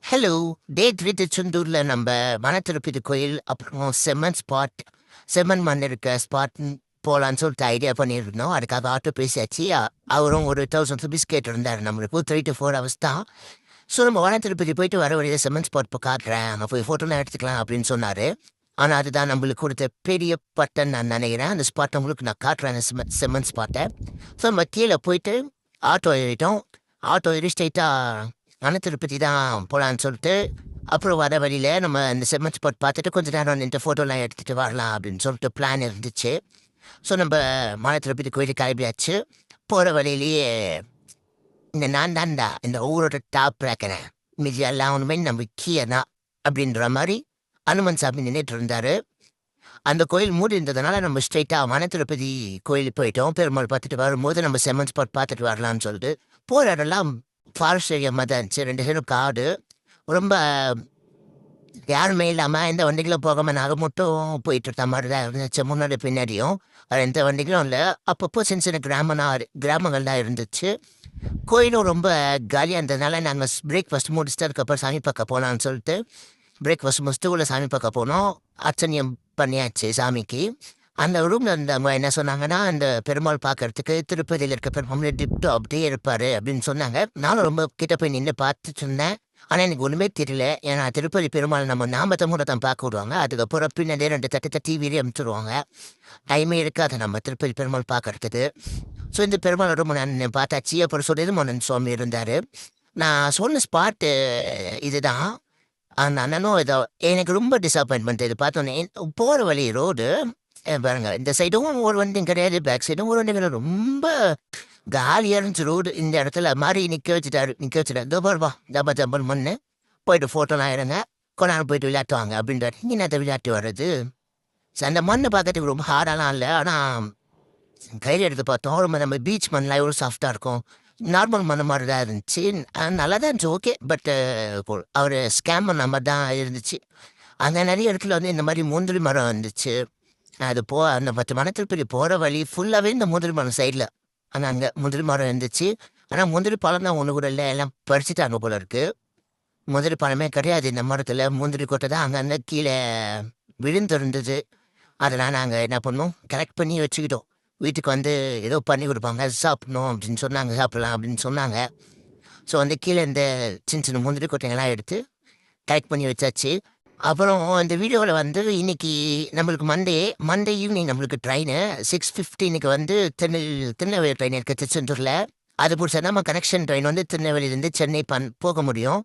Hello! டே 3 திருச்செந்தூர்ல நம்ப வனத்திருப்பதி கோயில், அப்புறம் செம்மண் மண் இருக்க ஸ்பாட்ன்னு போலான்னு சொல்லிட்டு ஐடியா பண்ணியிருந்தோம். அதுக்காக ஆட்டோ பேசியாச்சு. அவரும் ஒரு ₹1000 கேட்டிருந்தாரு நம்மளுக்கு. 3 to 4 ஹவர்ஸ் தான். ஸோ நம்ம வனத்திருப்பதி போயிட்டு வர வழியில செம்மண் ஸ்பாட் காட்டுறேன். அங்க போய் ஃபோட்டோலாம் எடுத்துக்கலாம் அப்படின்னு சொன்னாரு. ஆனா அதுதான் நம்மளுக்கு கொடுத்த பெரிய பட்டன் நான் நினைக்கிறேன். அந்த ஸ்பாட்ட உங்களுக்கு நான் காட்டுறேன் அந்த செம்மண் ஸ்பாட்ட. ஸோ நம்ம கீழ போயிட்டு ஆட்டோ ஏறிட்டோம். ஆட்டோ ஏறி ஸ்ட்ரெயிட்டா வனத்திருப்பதி தான் போலான்னு சொல்லிட்டு, அப்புறம் வர வழியில நம்ம இந்த செம்மண் ஸ்பாட் பார்த்துட்டு கொஞ்ச நேரம் நின்னுட்டு ஃபோட்டோலாம் எடுத்துட்டு வரலாம் அப்படின்னு சொல்லிட்டு பிளான் இருந்துச்சு. ஸோ நம்ப வனத்திருப்பதி கோயிலுக்கு கிளம்பியாச்சு. போற வழியிலேயே நான் தான்டா இந்த ஊரோட டாப் ரேக்கறேன். மீதி எல்லாம் ஒண்ணுமே நம்ம கீழ தான் அப்படின்ற மாரி அனுமன் சாமி நின்னுட்டு இருந்தாரு. அந்த கோயில் மூடி இருந்ததுனால நம்ம ஸ்ட்ரெயிட்டா வனத்திருப்பதி கோயிலுக்கு போயிட்டோம். பெருமாள் பார்த்துட்டு வரும்போது நம்ம செம்மண் ஸ்பாட் பார்த்துட்டு வரலாம்னு சொல்லிட்டு, போற இடம்லாம் ஃபாரஸ்ட் ஏரியா மாரி தான் இருந்துச்சு. 2 சைடும் காடு. ரொம்ப யாருமே இல்லாம எந்த வண்டிகளும் போகாம நாங்க மட்டும் போயிட்டு இருந்த மாரி தான் இருந்துச்சு. முன்னாடி பின்னாடியும். எந்த வண்டிகளும் இல்ல. அப்பப்போ சின்ன சின்ன கிராமங்கள் தான் இருந்துச்சு. கோயிலும் ரொம்ப காலியா இருந்ததுனால நாங்க பிரேக்ஃபாஸ்ட் முடிச்சுட்டு அதுக்கப்புறம் சாமி பார்க்க போலான்னு சொல்லிட்டு, பிரேக்ஃபாஸ்ட் முடிச்சுட்டு உள்ள சாமி பார்க்க போனோம். அர்ச்சனையும் பண்ணியாச்சு சாமிக்கு. அந்த ரூம்ல இருந்தவங்க என்ன சொன்னாங்கன்னா, அந்த பெருமாள் பார்க்கறதுக்கு திருப்பதியில இருக்க பெருமாள் டிப்டோ அப்படியே இருப்பாரு அப்படின்னு சொன்னாங்க. நானும் ரொம்ப கிட்ட போய் நின்னு பார்த்துட்டு இருந்தேன். ஆனா எனக்கு ஒண்ணுமே தெரியல. ஏன்னா திருப்பதி பெருமாள் நம்ம நாமத்த கூட தான் பார்க்க விடுவாங்க. அதுக்கப்புறம் பின்னாடியே 2 தட்டு டிவிலேயே அனுப்பிச்சுருவாங்க. டைமே இருக்காது நம்ம திருப்பதி பெருமாள் பார்க்கறதுக்கு. ஸோ இந்த பெருமாள் ரொம்ப நான் பார்த்தாச்சு. அப்புறம் சுடேதுமன்னன் சுவாமி இருந்தாரு. நான் சொன்ன ஸ்பாட்டு இதுதான். அந்த அண்ணனும் ஏதோ எனக்கு ரொம்ப டிசப்பாயின்ட்மெண்ட் இது பார்த்தோன்னே. போற வழி ரோடு பாருங்க. இந்த சைடும் ஒரு வண்டியும் கிடையாது. பேக் சைடும் ஒரு வண்டியும் கிடையாது. ரொம்ப காலியா இருந்துச்சு ரோடு. இந்த இடத்துல மாறி நிக்க வச்சுட்டாரு. இதோ பாருப்பா ஜம்பன்னு போயிட்டு ஃபோட்டோலாம் எடுங்க. கொஞ்ச நேரம் போயிட்டு விளையாட்டுவாங்க அப்படின்றாரு. இங்க என்னத்த விளையாட்டு வர்றது? அந்த மண்ணு பார்க்கறதுக்கு ரொம்ப ஹார்டாலாம் இல்ல. ஆனா கையில எடுத்து பார்த்தோம். ரொம்ப நம்ம பீச் மண்லாம் எவ்வளோ சாஃப்ட்டா இருக்கும். நார்மல் மண்ணு மாரி தான் இருந்துச்சு. நல்லா தான் இருந்துச்சு. ஓகே. பட் அவரு ஸ்கேம் பண்ண மாரி தான் இருந்துச்சு. அங்க நெறைய இடத்துல வந்து இந்த மாரி முந்திரி மரம் இருந்துச்சு. அந்த 10 வனத்திருப்பதி போற வழி ஃபுல்லாவே இந்த முந்திரி மரம் சைடுல. ஆனா அங்க முந்திரி மரம் இருந்துச்சு. ஆனா முந்திரி பழம் தான் ஒண்ணு கூட இல்ல. எல்லாம் பறிச்சுட்டாங்க போல இருக்கு. முந்திரி பழமே கிடையாது இந்த மரத்துல. முந்திரி கொட்டை தான் அங்கங்க கீழ விழுந்திருந்தது. அதெல்லாம் நாங்க என்ன பண்ணோம், கலெக்ட் பண்ணி வச்சுக்கிட்டோம். வீட்டுக்கு வந்து ஏதோ பண்ணி குடுப்பாங்க. சாப்பிடணும் அப்படின்னு சொன்னாங்க. சாப்பிடலாம் அப்படின்னு சொன்னாங்க. ஸோ வந்து கீழ இந்த சின்ன சின்ன முந்திரி கொட்டைங்கலாம் எடுத்து கலெக்ட் பண்ணி வச்சாச்சு. அப்புறம் இந்த வீடியோல வந்து இன்னைக்கு நம்மளுக்கு மண்டே ஈவினிங் நம்மளுக்கு ட்ரெயினு 6:15க்கு வந்து திருநெல்வேலி ட்ரெயின் இருக்கு திருச்செந்தூர்ல. அது புடிச்சா நம்ம கனெக்ஷன் ட்ரெயின் வந்து திருநெல்வேலியிலேருந்து சென்னை போக முடியும்.